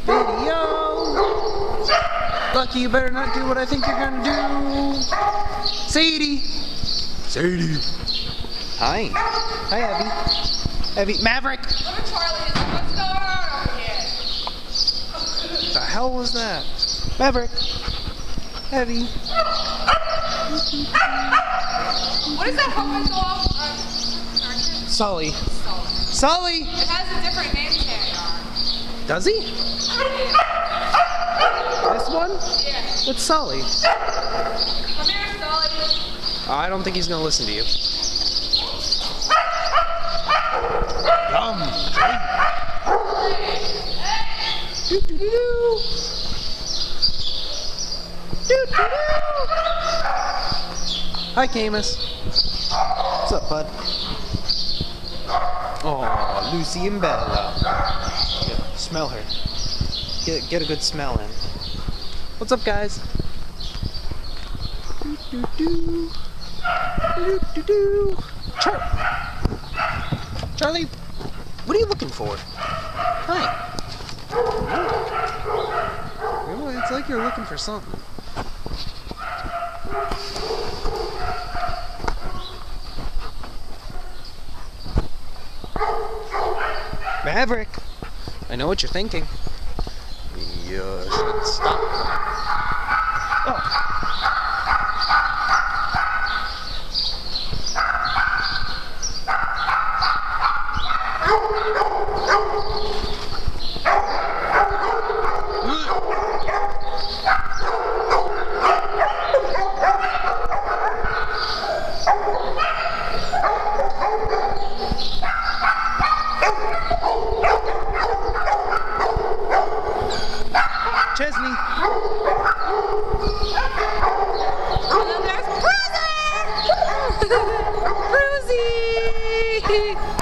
Video. Lucky, you better not do what I think you're gonna do. Sadie. Sadie. Hi. Hi, Abby. Abby. Maverick. Look at Charlie. He's like, what's going on over here? What the hell was that? Maverick. Abby. What is that puppet dog? Sully. Sully. It has a different name tag on. Does he? Yeah. This one? Yeah. What's Sully? Come here, Sully. I don't think he's gonna listen to you. Yum. Do do do. Do do do. Hi, Camus. What's up, bud? Oh, Lucy and Bella. Yeah, smell her. Get a good smell in. What's up, guys? Do do do. Do do do. Charlie, what are you looking for? Hi. Well, it's like you're looking for something. Maverick, I know what you're thinking. You should stop. Oh. Chesney. And then there's Rosie! Rosie!